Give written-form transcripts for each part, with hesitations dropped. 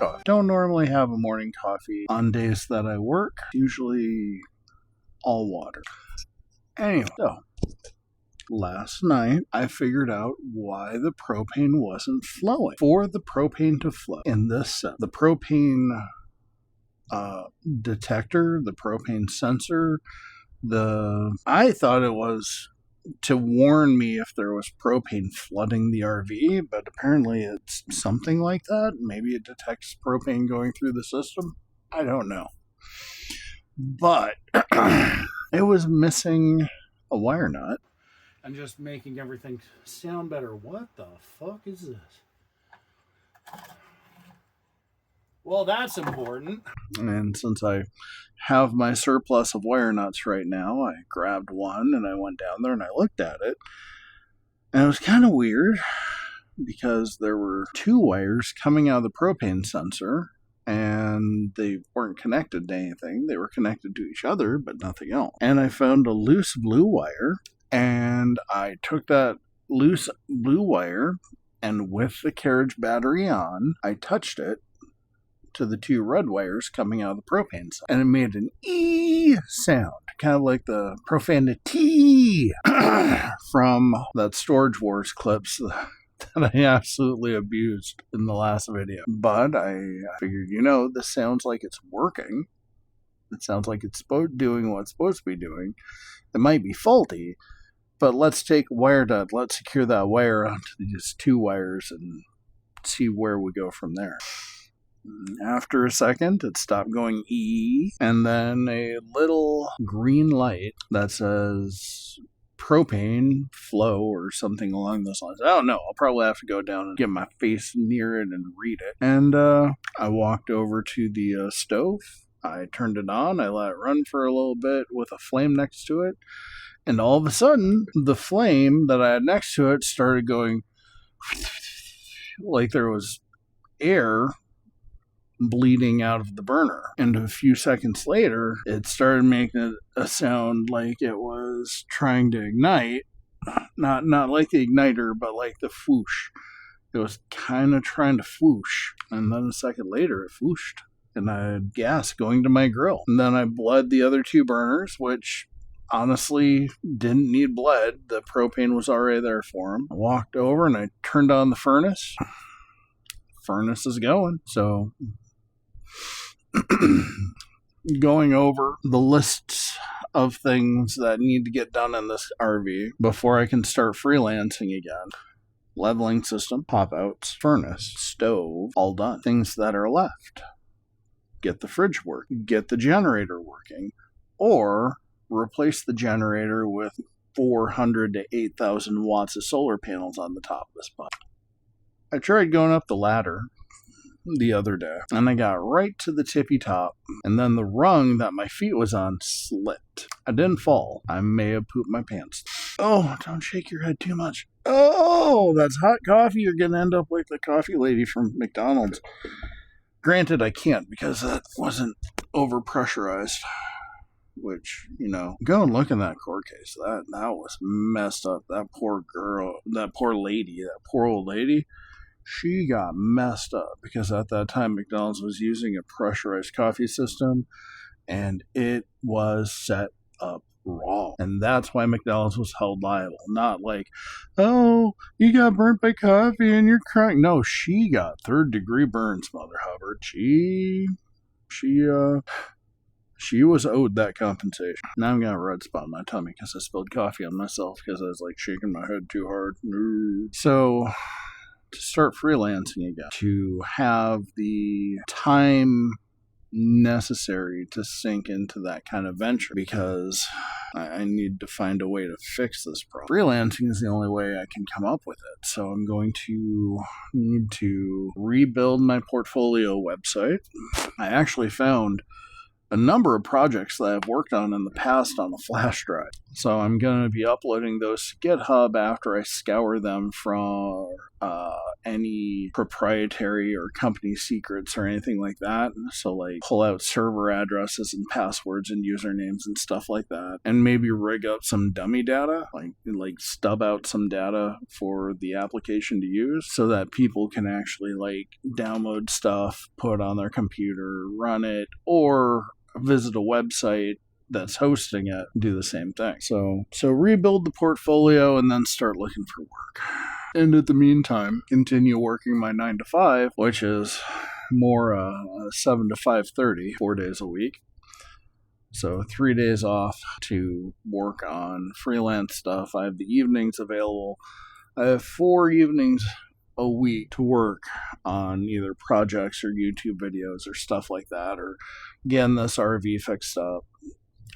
coffee. Don't normally have a morning coffee on days that I work. Usually all water. Anyway, so last night I figured out why the propane wasn't flowing. For the propane to flow in this set, the propane detector, the propane sensor, I thought it was to warn me if there was propane flooding the RV, but apparently it's something like that. Maybe it detects propane going through the system. I don't know. But it was missing a wire nut. And just making everything sound better. What the fuck is this? Well, that's important. And since I have my surplus of wire nuts right now, I grabbed one and I went down there and I looked at it. And it was kind of weird because there were two wires coming out of the propane sensor and they weren't connected to anything. They were connected to each other, but nothing else. And I found a loose blue wire and I took that loose blue wire and with the carriage battery on, I touched it to the two red wires coming out of the propane side. And it made an E sound, kind of like the profanity from that Storage Wars clips that I absolutely abused in the last video. But I figured, this sounds like it's working. It sounds like it's doing what it's supposed to be doing. It might be faulty, but let's take a wire nut, let's secure that wire onto these two wires and see where we go from there. After a second, it stopped going E, and then a little green light that says propane flow or something along those lines. I don't know. I'll probably have to go down and get my face near it and read it. And I walked over to the stove. I turned it on. I let it run for a little bit with a flame next to it. And all of a sudden, the flame that I had next to it started going like there was air bleeding out of the burner. And a few seconds later, it started making a sound like it was trying to ignite. Not like the igniter, but like the whoosh. It was kind of trying to whoosh. And then a second later, it whooshed. And I had gas going to my grill. And then I bled the other two burners, which honestly didn't need bled. The propane was already there for them. I walked over and I turned on the furnace. Furnace is going. So going over the lists of things that need to get done in this RV before I can start freelancing again. Leveling system, pop-outs, furnace, stove, all done. Things that are left. Get the fridge working, get the generator working, or replace the generator with 400 to 8,000 watts of solar panels on the top of this bus. I tried going up the ladder the other day, and I got right to the tippy top, and then the rung that my feet was on slipped. I didn't fall. I may have pooped my pants. Oh, don't shake your head too much. Oh, that's hot coffee. You're going to end up like the coffee lady from McDonald's. Granted, I can't because that wasn't overpressurized. Which, go and look in that court case. That was messed up. That poor girl, that poor lady, that poor old lady, she got messed up because at that time McDonald's was using a pressurized coffee system and it was set up wrong. And that's why McDonald's was held liable. Not like, oh, you got burnt by coffee and you're crying. No, she got third-degree burns, Mother Hubbard. She was owed that compensation. Now I'm got a red spot on my tummy because I spilled coffee on myself because I was like shaking my head too hard. So to start freelancing again, to have the time necessary to sink into that kind of venture because I need to find a way to fix this problem. Freelancing is the only way I can come up with it. So I'm going to need to rebuild my portfolio website. I actually found a number of projects that I've worked on in the past on a flash drive. So I'm going to be uploading those to GitHub after I scour them for any proprietary or company secrets or anything like that. So like pull out server addresses and passwords and usernames and stuff like that, and maybe rig up some dummy data, like stub out some data for the application to use so that people can actually like download stuff, put it on their computer, run it, or visit a website that's hosting it, do the same thing. So rebuild the portfolio and then start looking for work. And at the meantime, continue working my 9 to 5, which is more 7 to 5:30, 4 days a week. So 3 days off to work on freelance stuff. I have the evenings available. I have 4 evenings a week to work on either projects or YouTube videos or stuff like that, or getting this RV fixed up.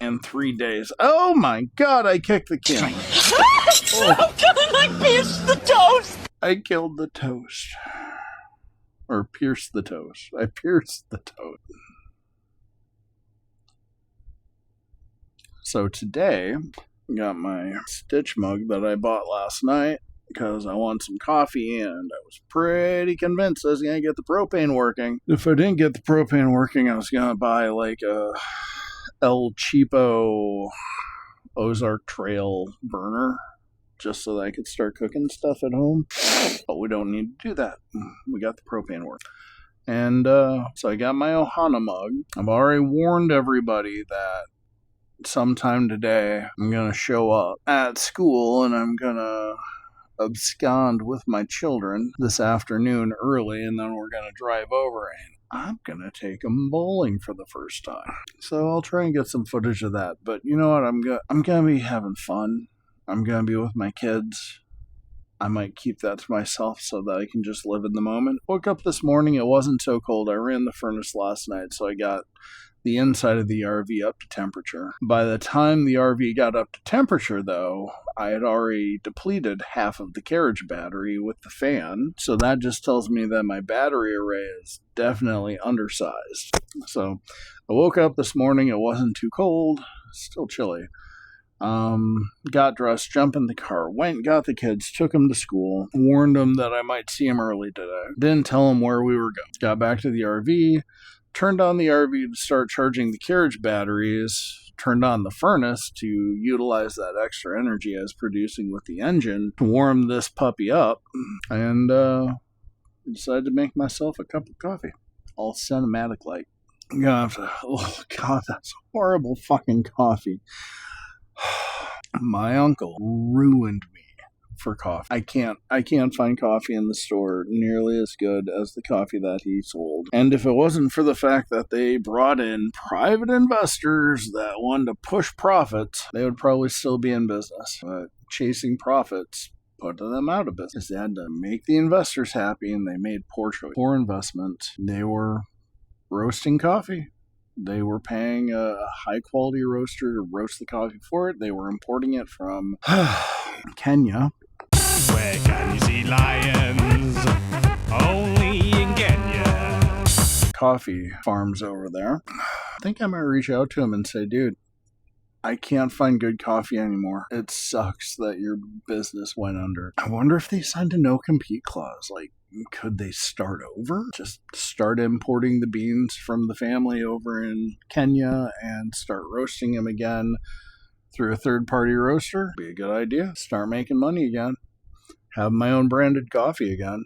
And 3 days. Oh my god, I kicked the camera. I pierced the toast. I killed the toast. Or pierced the toast. I pierced the toast. So today, I got my Stitch mug that I bought last night because I want some coffee, and I was pretty convinced I was going to get the propane working. If I didn't get the propane working, I was going to buy like a El Cheapo Ozark Trail burner just so that I could start cooking stuff at home. But we don't need to do that. We got the propane work. And so I got my Ohana mug. I've already warned everybody that sometime today I'm going to show up at school and I'm going to abscond with my children this afternoon early, and then we're going to drive over and I'm going to take them bowling for the first time. So I'll try and get some footage of that. But you know what? I'm going to be having fun. I'm going to be with my kids. I might keep that to myself so that I can just live in the moment. Woke up this morning. It wasn't so cold. I ran the furnace last night, so I got the inside of the RV up to temperature. By the time the RV got up to temperature, though, I had already depleted half of the carriage battery with the fan, so that just tells me that my battery array is definitely undersized. So I woke up this morning, it wasn't too cold, still chilly. Got dressed, jumped in the car, went, got the kids, took them to school, warned them that I might see them early today. Didn't tell them where we were going. Got back to the RV, turned on the RV to start charging the carriage batteries, turned on the furnace to utilize that extra energy I was producing with the engine to warm this puppy up, and decided to make myself a cup of coffee. All cinematic like. I'm gonna have to, oh god, that's horrible fucking coffee. My uncle ruined me for coffee. I can't find coffee in the store nearly as good as the coffee that he sold. And if it wasn't for the fact that they brought in private investors that wanted to push profits, they would probably still be in business. But chasing profits put them out of business. They had to make the investors happy, and they made poor choice, poor investment. They were roasting coffee. They were paying a high-quality roaster to roast the coffee for it. They were importing it from Kenya. Where can you see lions? Only in Kenya. Coffee farms over there. I think I might reach out to him and say, dude, I can't find good coffee anymore. It sucks that your business went under. I wonder if they signed a no-compete clause. Like, could they start over? Just start importing the beans from the family over in Kenya and start roasting them again through a third-party roaster? Be a good idea. Start making money again. Have my own branded coffee again.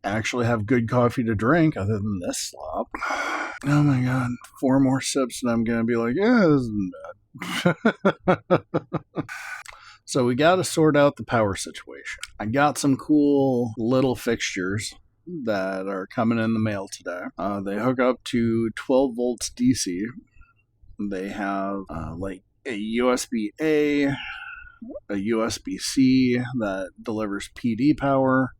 Actually have good coffee to drink other than this slop. Oh my god. 4 more sips and I'm going to be like, yeah, this isn't bad. So we got to sort out the power situation. I got some cool little fixtures that are coming in the mail today. They hook up to 12 volts DC. They have like a USB-A, a USB-C that delivers PD power.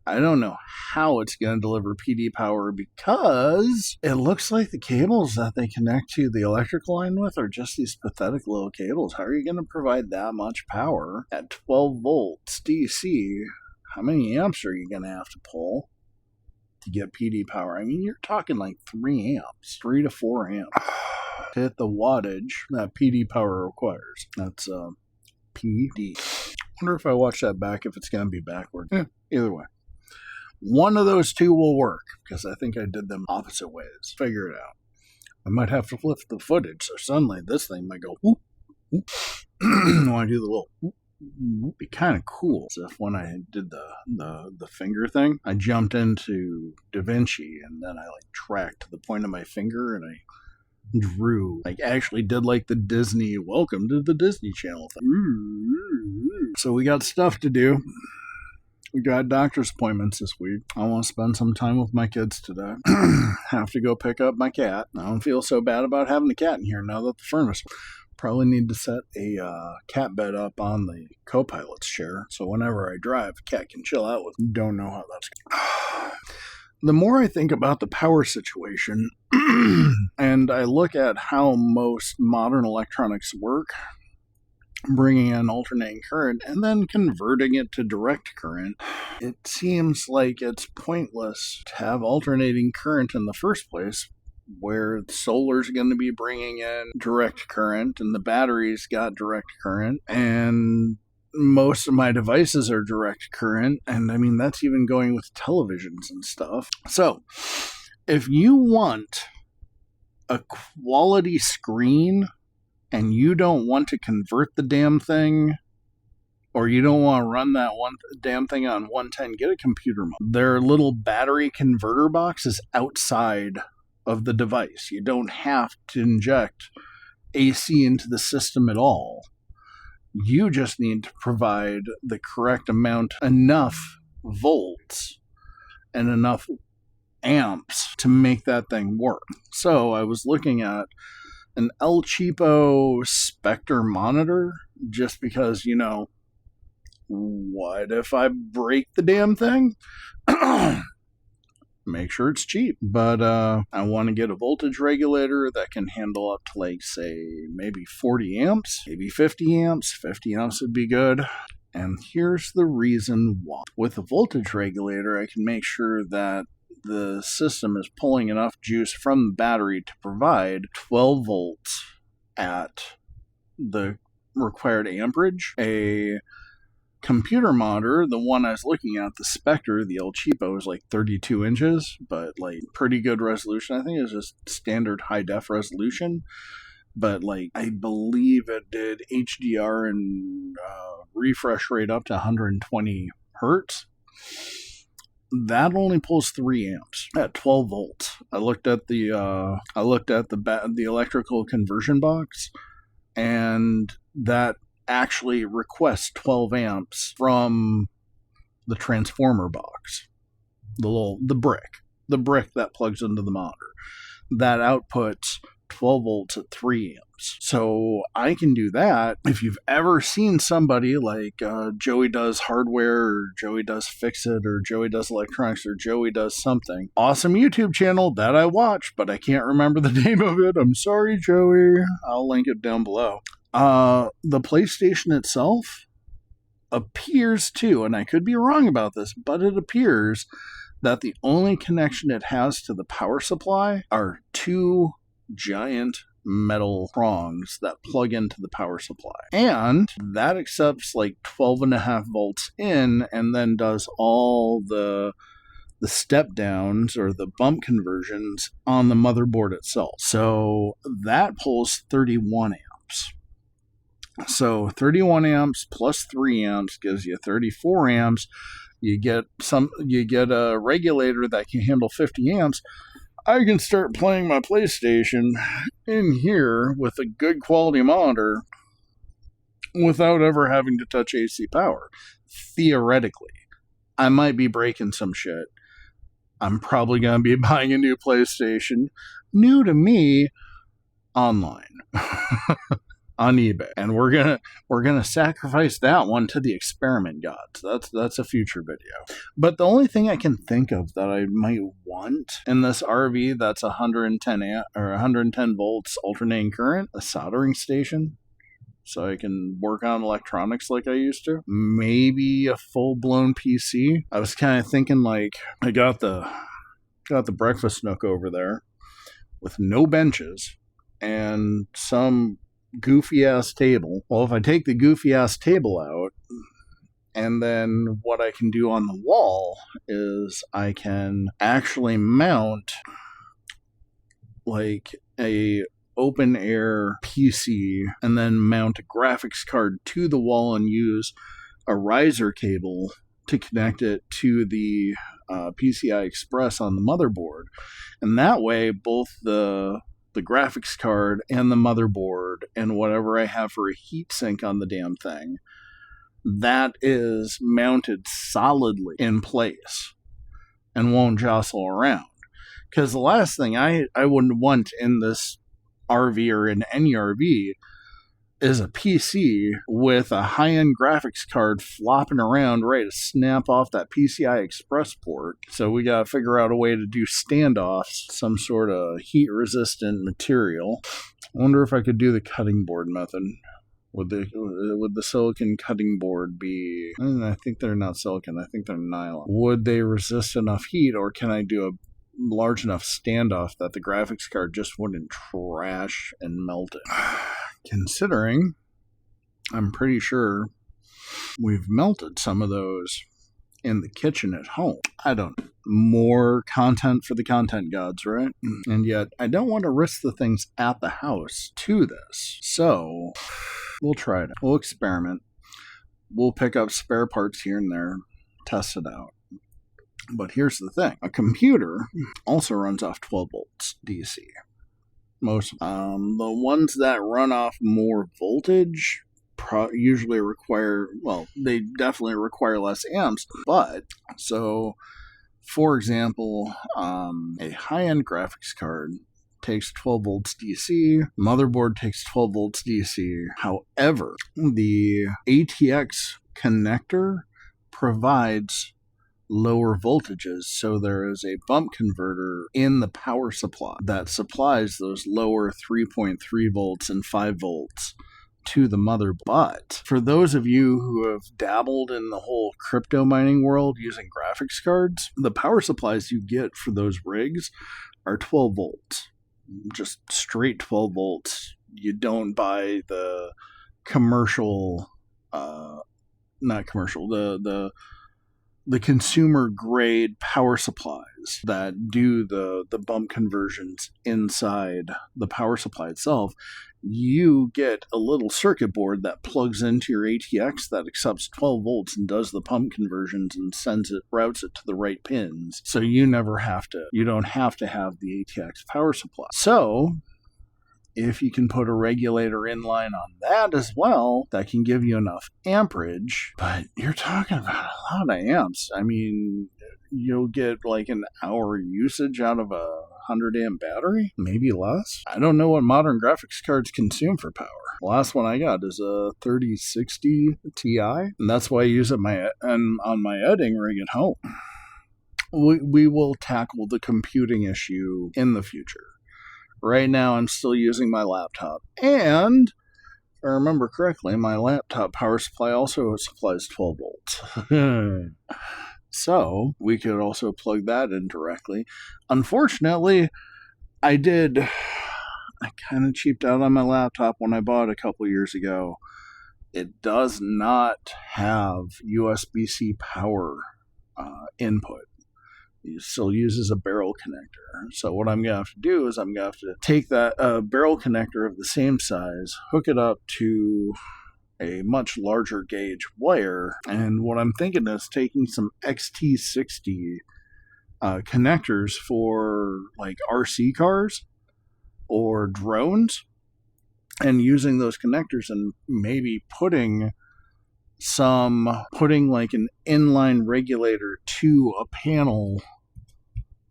I don't know how it's going to deliver PD power because it looks like the cables that they connect to the electrical line with are just these pathetic little cables. How are you going to provide that much power at 12 volts DC? How many amps are you going to have to pull to get PD power? I mean, you're talking like 3 amps, 3 to 4 amps to hit the wattage that PD power requires. That's PD. I wonder if I watch that back if it's going to be backward. Either way. One of those two will work, because I think I did them opposite ways. Figure it out. I might have to flip the footage, so suddenly this thing might go whoop, whoop. Want to do the little whoop, whoop. Be kind of cool. So if when I did the finger thing, I jumped into DaVinci and then I tracked the point of my finger and I drew, actually did the Disney welcome to the Disney Channel thing. So we got stuff to do. We got doctor's appointments this week. I want to spend some time with my kids today. Have to go pick up my cat. I don't feel so bad about having a cat in here now that the furnace. Probably need to set a cat bed up on the co-pilot's chair so whenever I drive, the cat can chill out with me. Don't know how that's going. The more I think about the power situation and I look at how most modern electronics work, bringing in alternating current and then converting it to direct current, it seems like it's pointless to have alternating current in the first place, where solar's going to be bringing in direct current and the battery's got direct current and most of my devices are direct current, and I mean that's even going with televisions and stuff. So if you want a quality screen and you don't want to convert the damn thing, or you don't want to run that one damn thing on 110, get a computer mode. Their little battery converter box is outside of the device. You don't have to inject AC into the system at all. You just need to provide the correct amount, enough volts and enough amps to make that thing work. So I was looking at an El Cheapo Spectre monitor, just because, what if I break the damn thing? Make sure it's cheap. But I want to get a voltage regulator that can handle up to, say, maybe 40 amps, maybe 50 amps. 50 amps would be good. And here's the reason why. With a voltage regulator, I can make sure that the system is pulling enough juice from the battery to provide 12 volts at the required amperage. A computer monitor, the one I was looking at, the Spectre, the El Cheapo, is 32 inches, but pretty good resolution. I think it was just standard high def resolution, but I believe it did HDR and refresh rate up to 120 hertz. That only pulls 3 amps at 12 volts. I looked at the electrical conversion box, and that actually requests 12 amps from the transformer box, the brick that plugs into the monitor. That outputs 12 volts at 3 amps. So I can do that. If you've ever seen somebody Joey Does Hardware, or Joey Does Fix It, or Joey Does Electronics, or Joey Does something, awesome YouTube channel that I watch, but I can't remember the name of it. I'm sorry, Joey. I'll link it down below. The PlayStation itself appears to, and I could be wrong about this, but it appears that the only connection it has to the power supply are 2 giant metal prongs that plug into the power supply. And that accepts 12.5 volts in and then does all the step downs or the bump conversions on the motherboard itself. So that pulls 31 amps. So 31 amps plus 3 amps gives you 34 amps. You get a regulator that can handle 50 amps. I can start playing my PlayStation in here with a good quality monitor without ever having to touch AC power. Theoretically. I might be breaking some shit. I'm probably going to be buying a new PlayStation, new to me, online. On eBay, and we're gonna sacrifice that one to the experiment gods. That's a future video. But the only thing I can think of that I might want in this RV that's 110 volts alternating current, a soldering station, so I can work on electronics like I used to. Maybe a full-blown PC. I was kind of thinking I got the breakfast nook over there with no benches and some goofy ass table. Well, if I take the goofy ass table out And then what I can do on the wall is I can actually mount like a open air PC and then mount a graphics card to the wall and use a riser cable to connect it to the PCI Express on the motherboard. And that way, both the graphics card and the motherboard and whatever I have for a heatsink on the damn thing, that is mounted solidly in place and won't jostle around. Because the last thing I wouldn't want in this RV or in any RV is a PC with a high-end graphics card flopping around ready to snap off that PCI Express port. So we gotta figure out a way to do standoffs, some sort of heat-resistant material. I wonder if I could do the cutting board method. Would the silicon cutting board be... I think they're not silicon, I think they're nylon. Would they resist enough heat, or can I do a large enough standoff that the graphics card just wouldn't trash and melt it? Considering I'm pretty sure we've melted some of those in the kitchen at home. I don't know. More content for the content gods, right? And yet I don't want to risk the things at the house to this. So we'll try it. We'll experiment. We'll pick up spare parts here and there, test it out. But here's the thing. A computer also runs off 12 volts DC. Most the ones that run off more voltage usually require, well, they definitely require less amps. But, so, for example, a high-end graphics card takes 12 volts DC, motherboard takes 12 volts DC. However, the ATX connector provides lower voltages, so there is a bump converter in the power supply that supplies those lower 3.3 volts and 5 volts to the motherboard. But for those of you who have dabbled in the whole crypto mining world using graphics cards, the power supplies you get for those rigs are 12 volts. Just straight 12 volts. You don't buy the commercial, not commercial, the consumer grade power supplies that do the bump conversions inside the power supply itself. You get a little circuit board that plugs into your ATX that accepts 12 volts and does the pump conversions and routes it to the right pins. So you don't have to have the ATX power supply. So if you can put a regulator in line on that as well, that can give you enough amperage. But you're talking about a lot of amps. I mean, you'll get like an hour usage out of a 100 amp battery, maybe less. I don't know what modern graphics cards consume for power. The last one I got is a 3060 Ti, and that's why I use it on my editing rig at home. We will tackle the computing issue in the future. Right now, I'm still using my laptop. And, if I remember correctly, my laptop power supply also supplies 12 volts. So, we could also plug that in directly. Unfortunately, I kind of cheaped out on my laptop when I bought it a couple years ago. It does not have USB-C power input. It still uses a barrel connector. So what I'm going to have to do is I'm going to have to take that barrel connector of the same size, hook it up to a much larger gauge wire, and what I'm thinking is taking some XT60 connectors for like RC cars or drones, and using those connectors and maybe putting like an inline regulator to a panel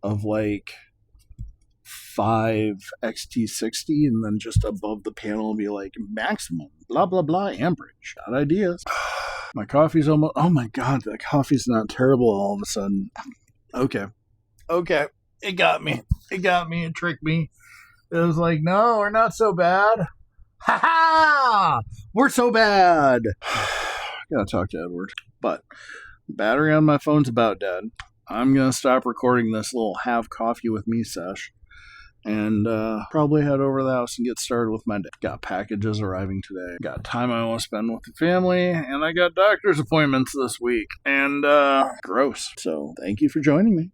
of like 5 XT60, and then just above the panel be like maximum blah blah blah amperage. Got ideas. My coffee's almost, oh my god, that coffee's not terrible all of a sudden. Okay, it got me, it tricked me. It was like, no, we're not so bad. Ha ha, we're so bad. Gotta talk to Edward. But battery on my phone's about dead. I'm gonna stop recording this little have coffee with me sesh, and probably head over to the house and get started with my day. Got packages arriving today. Got time I want to spend with the family, and I got doctor's appointments this week. And gross. So thank you for joining me.